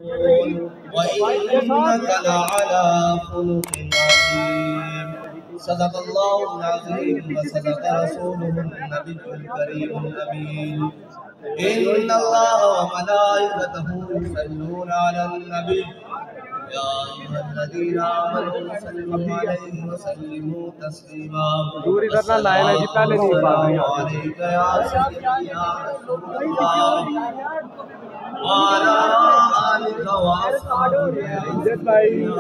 وإنك لعلى خلق عظيم صدق الله العظيم وصدق رسوله النبي الكريم الأمين إن الله وملائكته يصلون على النبي يا أيها الذين آمنوا صلوا عليه وسلموا تسليما الصلاة والسلام عليك يا سيدي يا رسول الله وعلى آلك وأصحابك يا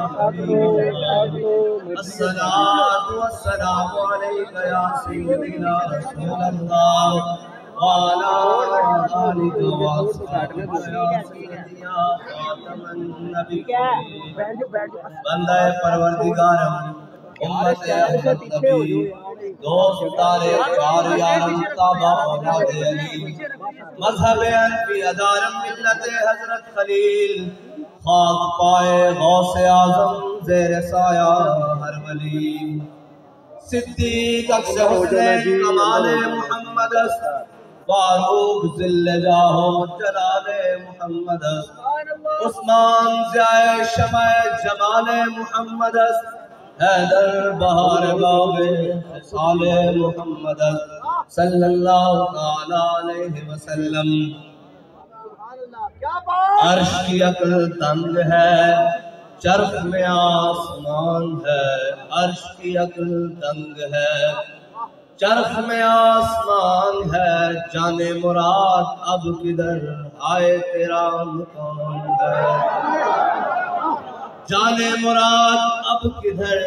حبيب الصلاة والسلام عليك يا سيدي يا رسول الله وعلى آلك وأصحابك يا سيدي يا خاتم النبيين بندہ پروردگارم امت احمد نبی دوست تارے کار یارم تابع اولاد علی مذہب انفی ادارم ملت حضرت خلیل خاک پائے غوث اعظم زیر سایہ ہر ولی صدیق اکثر حسین کمال محمد فاروق ذل جاہ جلال محمد عثمان ضیاء شمع جمال محمد حیدر بہار باغ خصال محمد صلی اللہ تعالی علیہ وسلم عرش کی عقل تنگ ہے چرخ میں آسمان ہے عرش کی عقل تنگ ہے چرخ میں آسمان ہے جانے مراد اب کدھر آئے تیرا مقام ہے جانے مراد اب کدھر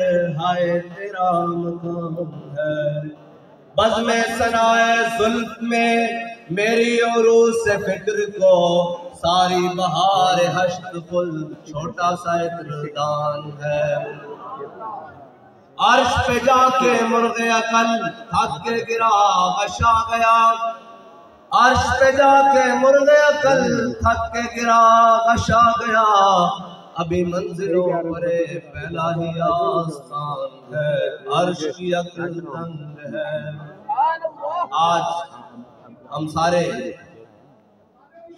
آئے تیرا مقام ہے بزم ثنائے زلف میں میری عروس فکر کو ساری بہار حشت کل چھوٹا سا اتردان ہے عرش پہ جا کے مرغ عقل تھک کے گرا غشا گیا عرش پہ جا کے مرغ عقل تھک کے گرا غشا گیا ابھی منزلوں پر پہلا ہی آستان ہے عرش کی عقل تنگ ہے آج ہم سارے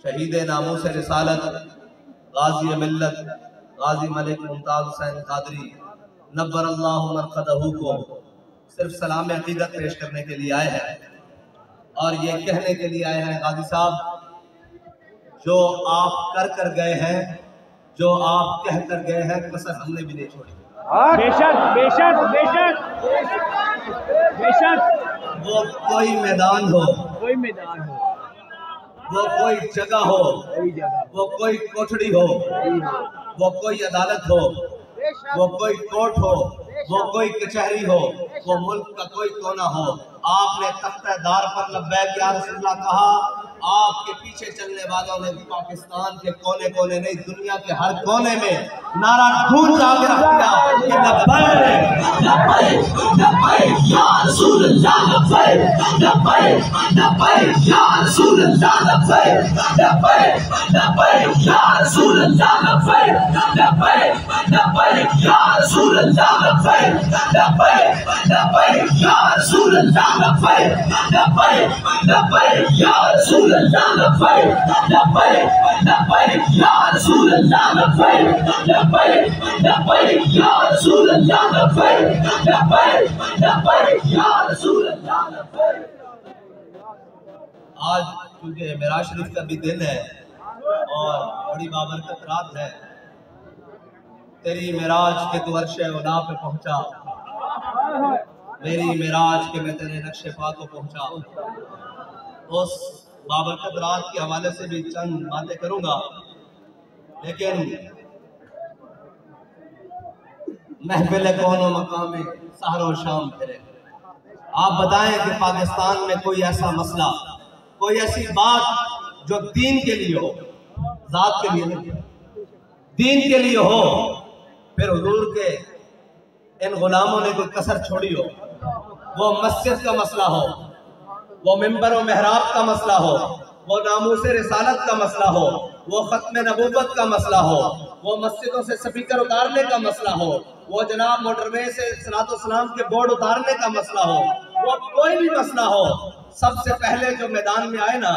شہید ناموس رسالت غازی ملت غازی ملک ممتاز حسین قادری نبر اللہ مرقدہ کو صرف سلام عقیدت پیش کرنے کے لیے آئے ہیں اور یہ کہنے کے لیے آئے ہیں غازی صاحب جو آپ کر گئے ہیں جو آپ کہہ کر گئے ہیں کسر ہم نے بھی نہیں چھوڑی بے شک بے شک بے شک بے شک وہ کوئی میدان ہو کوئی میدان ہو وہ کوئی جگہ ہو وہ کوئی کوٹھڑی ہو وہ کوئی عدالت ہو وہ کوئی کوٹ ہو وہ کوئی کچہری ہو وہ ملک کا کوئی کونا ہو آپ نے تختہ دار پر لبیک یا رسول اللہ کہا آپ کے پیچھے چلنے والوں نے پاکستان کے کونے کونے نہیں دنیا کے ہر کونے میں نعرہ گونج آ کے رکھ دیا کہ لبیک لبیک لبیک یا رسول اللہ لبیک لبیک لبیک یا رسول اللہ لبیک لبیک لبیک یا رسول اللہ لبیک لبیک لبیک یا رسول اللہ لبیک لبیک لبیک یا رسول اللہ لبیک لبیک لبیک یا رسول اللہ لبیک لبیک لبیک یا رسول اللہ لبیک لبیک لبیک یا رسول اللہ لبیک لبیک لبیک یا رسول اللہ لبیک آج کیونکہ معراج شریف کا بھی دن ہے اور بڑی بابرکت رات ہے تیری معراج کے تو عرش اولا پہ پہنچا میری معراج کے میں تیرے نقش پا کو پہنچا اس بابرکت رات کے حوالے سے بھی چند باتیں کروں گا لیکن محفل کون و مقام سحر و شام پھرے آپ بتائیں کہ پاکستان میں کوئی ایسا مسئلہ کوئی ایسی بات جو دین کے لیے ہو ذات کے لیے نہیں دین کے لیے ہو پھر حضور کے ان غلاموں نے کوئی کسر چھوڑی ہو وہ مسجد کا مسئلہ ہو وہ منبر و محراب کا مسئلہ ہو وہ ناموس رسالت کا مسئلہ ہو وہ ختم نبوت کا مسئلہ ہو وہ مسجدوں سے سپیکر اتارنے کا مسئلہ ہو وہ جناب موٹر وے سے صلاۃ والسلام کے بورڈ اتارنے کا مسئلہ ہو وہ کوئی بھی مسئلہ ہو سب سے پہلے جو میدان میں آئے نا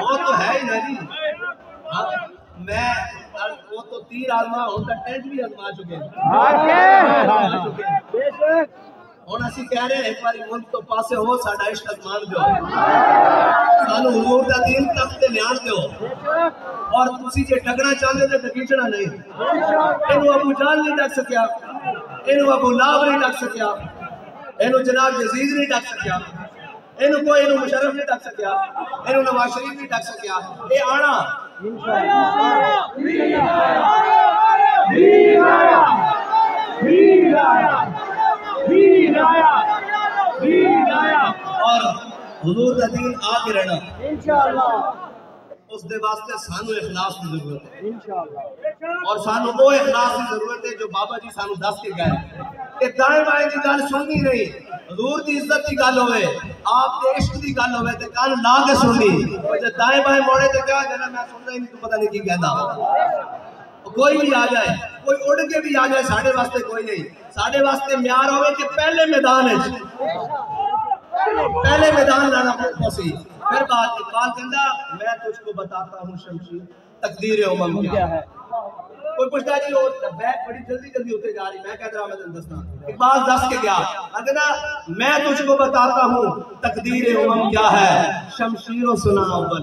وہ تو ہے ہی نا جی. میں وہ تو تیر آزما ان کا ٹینٹ بھی آزما چکے ہیں. ہوں اسی کہہ رہے ہیں ایک باری ملک تو پاسے ہو ساڈا عشق مان دو سانو حضور دا دین تک تے لیان دیو اور تسی جے ٹکنا چاہندے تے ڈکیچنا نہیں. اینو ابو جہل نہیں ڈک سکیا, اینو ابو لہب نہیں ڈک سکیا, اینو جناب یزید نہیں ڈک سکیا, اینو کوئی اینو مشرف نہیں ڈک سکیا, اینو نواز شریف نہیں ڈک سکیا. اے آنا اور حضور دا دین آ کے رہنا اس دے واسطے سانو اخلاص کی ضرورت ہے اور سانو وہ اخلاص کی ضرورت ہے جو بابا جی سانو دس کے گئے کہ دائیں بائیں دی گل سننی نہیں, حضور دی عزت دی گل ہوئے, آپ دے عشق دی گل ہوئے تے کان لا کے سننی. جے دائیں بائیں موڑے تے کیا جنا میں سننا ہی نہیں تو پتہ نہیں کی کہندا. کوئی بھی آ جائے, کوئی اڑ کے بھی آ جائے, ساڈے واسطے کوئی نہیں. ساڈے واسطے معیار ہوئے کہ پہلے میدان لانا پسی. پھر بات اقبال کہندا میں تجھ کو بتاتا ہوں شمشیر تقدیر امم کیا ہے. کوئی پوچھتا ہے جی وہ بیک بڑی جلدی جلدی ہوتے جا رہی, میں کہتا ہوں میں دستا. اقبال دس کے گیا اگر میں تجھ کو بتاتا ہوں تقدیر امم کیا ہے, شمشیر و سنا اول.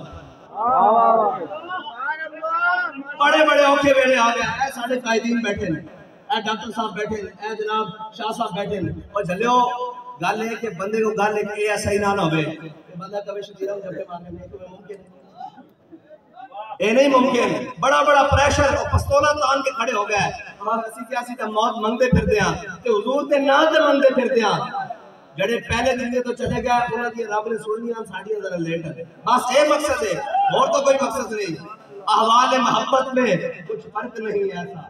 بڑے بڑے اوکھے ویلے آ گئے, اے ساڑھے قائدین بیٹھے ہیں, اے ڈاکٹر صاحب بیٹھے ہیں, اے جناب شاہ صاحب بیٹھے ہیں. اور جھلیو گل ہے کہ بندے کو گل ہے کہ یہ ایسا ہی نہ ہوئے کہ بندہ کبھی شکیرہ جھپے مارنے میں تو ممکن ہے, اے نہیں ممکن. بڑا بڑا پریشر اور پستولہ تان کے کھڑے ہو گئے. ہمارا اسی کیاسی تے موت منگتے پھر دیاں تے حضور تے نا تے منگتے پھر دیاں. جڑے پہلے دن تو چلے گئے انہاں دی رب نے سننیاں ساڈیاں ذرا لیٹ ہے. بس یہ مقصد ہے اور تو کوئی مقصد نہیں. احوال محبت میں کچھ فرق نہیں ایسا,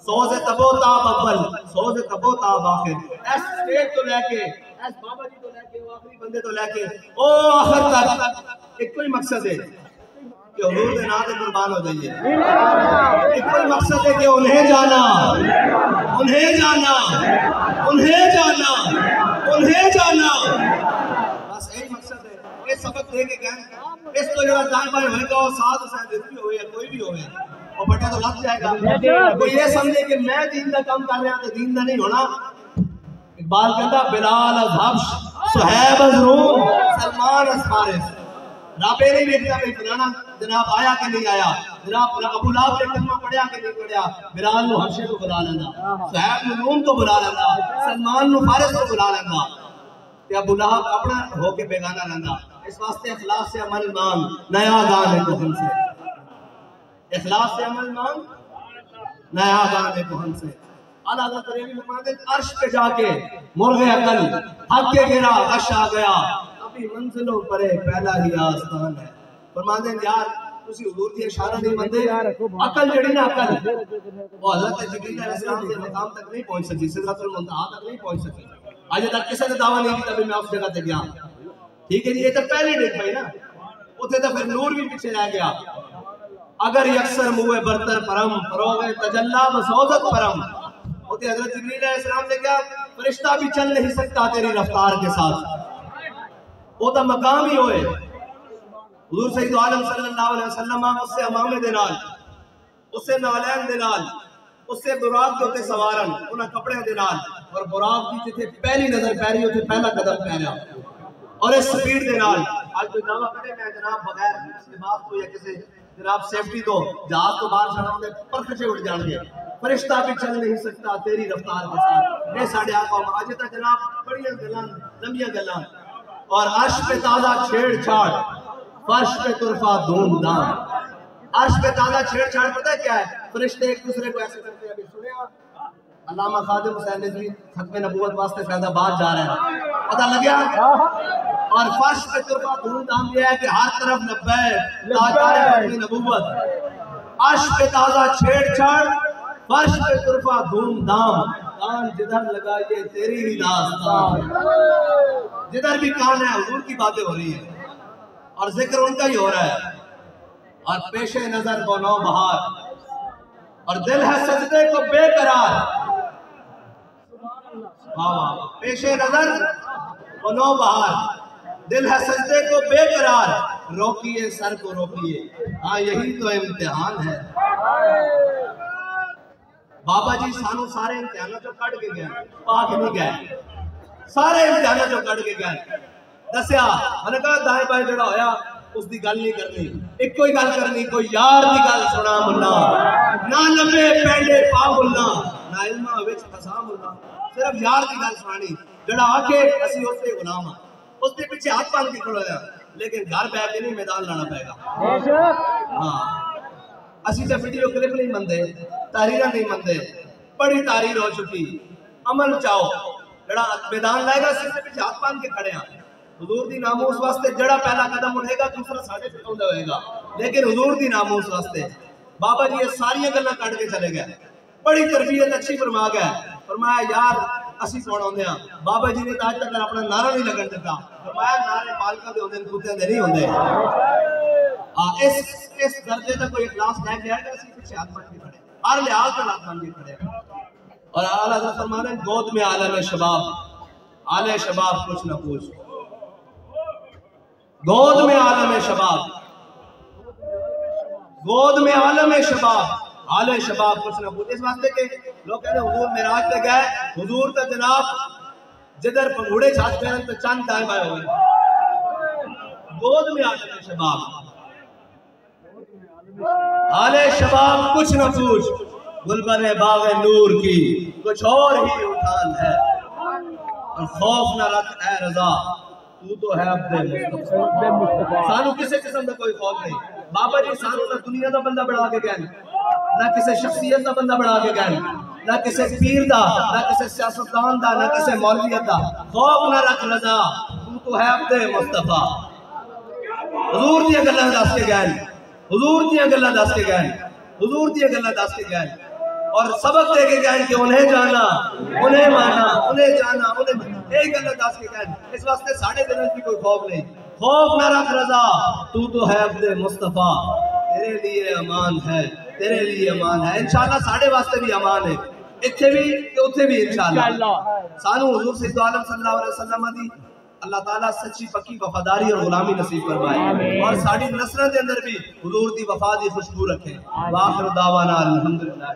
سوز تبو تاب اول سوز تبو تاب آخر. ایس سٹیج تو لے کے ایس بابا جی تو لے کے آخری بندے تو لے کے او آخر تک ایک کوئی مقصد ہے کہ حضور دے نام تے قربان ہو جائیے. ایک کوئی مقصد ہے کہ انہیں جانا انہیں جانا انہیں جانا انہیں جانا. بس یہی مقصد ہے. یہ سبق دے کے گئے اس تو جڑا دائیں بائیں ہوئے گا اور ساتھ اسے بھی ہوئے یا کوئی بھی ہوئے اور بٹا تو لگ جائے گا. کوئی یہ سمجھے کہ میں دین دا کام کر رہا تو دین دا نہیں ہونا. اقبال کہتا بلال از حبش صہیب از روم سلمان از فارس. رابے نہیں دیکھتا بھئی فلانا جناب آیا کہ نہیں آیا, جناب ابو لہب نے کلمہ پڑھیا کہ نہیں پڑھیا. بلال نو حبشے کو بلا لینا, صہیب نو روم کو بلا لینا, سلمان نو فارس کو بلا لینا. کہ ابو لہب اپنا ہو کے بیگانہ رہنا. اس واسطے اخلاص سے عمل مانگ نیا گان ہے کوہن سے. اخلاص سے عمل مانگ نیا گان ہے کوہن سے. اللہ تعالیٰ تریوی فرماتے عرش پہ جا کے مرغ عقل حق کے گرا غش آ گیا ابھی منزلوں پرے پہلا ہی آستان ہے. فرماتے ہیں یار تسی حضور دی اشارہ نہیں مندے. عقل جڑی نا عقل وہ حضرت جبریل علیہ السلام سے مقام تک نہیں پہنچ سکی, سدرۃ المنتہا تک نہیں پہنچ سکی. آج تک کسی نے دعویٰ نہیں کیا میں اس جگہ تے گیا. ٹھیک ہے جی, یہ تو پہلی ڈیٹ پئی نا, اتنے تو پھر نور بھی پیچھے رہ گیا. اگر یکسر موے برتر پرم فروغ تجلا بسوزت پرم. ہوتے حضرت جبریل علیہ السلام نے کہا فرشتہ بھی چل نہیں سکتا تیری رفتار کے ساتھ. وہ تو مقام ہی ہوئے. حضور سید عالم صلی اللہ علیہ وسلم اس سے امامے دینال, اس سے نالین دینال, اس سے براق کے ہوتے سوارن انہاں کپڑے دینال, اور براق کی جتنے پہلی نظر پیری ہوتے پہلا قدم پہریا اور اس سپیڈ دینال. آج کوئی دعویٰ کرے میں جناب بغیر لباس کو یا کسی جناب سیفٹی تو جہاز تو باہر چڑھاؤں دے پرکھچے اٹھ جان گے. فرشتہ بھی چل نہیں سکتا تیری رفتار کے ساتھ. اے ساڑھے آقا آج تک جناب بڑیاں گلان لمبیاں گلان. اور عرش پہ تازہ چھیڑ چھاڑ فرش پہ طرفہ دھوم دھام. عرش پہ تازہ چھیڑ چھاڑ پتہ کیا ہے؟ فرشتے ایک دوسرے کو ایسے کرتے ہیں. ابھی سنے آپ علامہ خادم حسین نظوی ختم نبوت واسطے فیض آباد جا رہے ہیں, پتہ لگیا. اور فرش پہ طرفہ دھوم دھام یہ ہے کہ ہر طرف لبیک تاجدار ختم نبوت. عرش پہ تازہ چھیڑ چھاڑ فرش پہ طرفہ دھوم دھام. کان جدھر لگائیے تیری ہی داستان. جدھر بھی کان ہے حضور کی باتیں ہو رہی ہیں اور ذکر ان کا ہی ہو رہا ہے. اور پیش نظر کو نو بہار اور دل ہے سجدے کو بے قرار. پیش نظر کو نو بہار دل ہے سجدے کو بے قرار. روکیے سر کو روکیے، ہاں یہی تو امتحان ہے۔ بابا جی سانو سارے امتحانوں جو کٹ کے گئے، پاک نہیں گئے، سارے امتحانوں جو کٹ کے گئے۔ دسیا میں نے کہا دائیں بائیں جڑا ہویا اس دی گل نہیں کرنی، ایک کوئی گل کرنی، کوئی یار دی گل سنا ملنا، نہ لمبے پینڈے پا ملنا، نہ علمہ وچ پھسا ملنا، صرف یار دی گل سنانی جڑا آکے اسی اس دے غلام ہاں، اس دے پیچھے ہاتھ پان کے کھڑا ہے، لیکن گھر بیٹھ کے نہیں میدان لانا پائے گا۔ ہاں اسی تے ویڈیو کلپ نہیں مندے، تحریرہ نہیں مندے، بڑی تحریر ہو چکی، عمل چاہو جڑا میدان لائے گا اسی تے پیچھے ہاتھ پان کے کھڑے ہیں۔ حضور دی ناموس واسطے جڑا پہلا قدم اٹھے گا دوسرا ساڑھے پھٹوں ہوئے گا، لیکن حضور دی ناموس واسطے بابا جی یہ ساری گلیں کٹ کے چلے گئے، بڑی تربیت اچھی فرما گئے، فرمایا یار اسی کون ہوندے ہیں، بابا جی نے آج تک اپنا نعرہ نہیں لگن دیتا، فرمایا نعرے پالکا دے ہوندے ہیں کتے دے نہیں ہوندے۔ اس درجے تک کوئی اخلاص لے کے آئے گا اسی پیچھے ہاتھ بن کے کھڑے، ہر لحاظ پر ہاتھ بن کے کھڑے۔ اور اعلیٰ حضرت فرمانے ہیں گود میں عالم شباب، عالم شباب کچھ نہ پوچھ، گود میں عالم شباب، گود میں عالم شباب، عالم شباب کچھ نہ پوچھ۔ اس واسطے کہ لوگ کہتے ہیں حضور معراج پہ گئے، حضور تو جناب جدھر پنگوڑے چھاٹ پہنن تو چند دائیں بائیں ہوئے، گود میں عالم شباب، عالم شباب کچھ نہ پوچھ، گلبن باغ نور کی کچھ اور ہی اٹھان ہے، اور خوف نہ رکھ اے رضا تو تو ہے عبد مصطفیٰ۔ سانو کسے قسم کا کوئی خوف نہیں، بابا جی سانو نہ دنیا دا بندہ بڑھا کے گئے، نہ کسے شخصیت دا بندہ بڑھا کے گئے، نہ کسے پیر دا، نہ کسے سیاستدان دا، نہ کسے مولویت دا، خوف نہ رکھ رضا تو تو ہے عبد مصطفیٰ۔ حضور دیا گلہ دس کے گئے، حضور دیا گلہ دس کے گئے، حضور دیا گلہ دس کے گئے، اور سبق دے کے گئے کہ انہیں جانا، انہیں مانا، انہیں جانا، انہیں ایک گلہ دس کے گئے۔ اس واسطے ساڑھے دنوں کی کوئی خوف نہیں، خوف نہ رکھ رضا تو ہے عبد مصطفیٰ، تیرے لیے امان ہے، تیرے لیے امان ہے، انشاءاللہ ساڑھے واسطے بھی امان ہے، اتھے بھی اتھے بھی انشاءاللہ۔ سانو حضور صلی اللہ علیہ وسلم دی اللہ تعالیٰ سچی پکی وفاداری اور غلامی نصیب فرمائے، اور ساڑھی نسلوں کے اندر بھی حضور دی وفا دی خوشبو رکھے۔ وآخر دعوانا الحمدللہ۔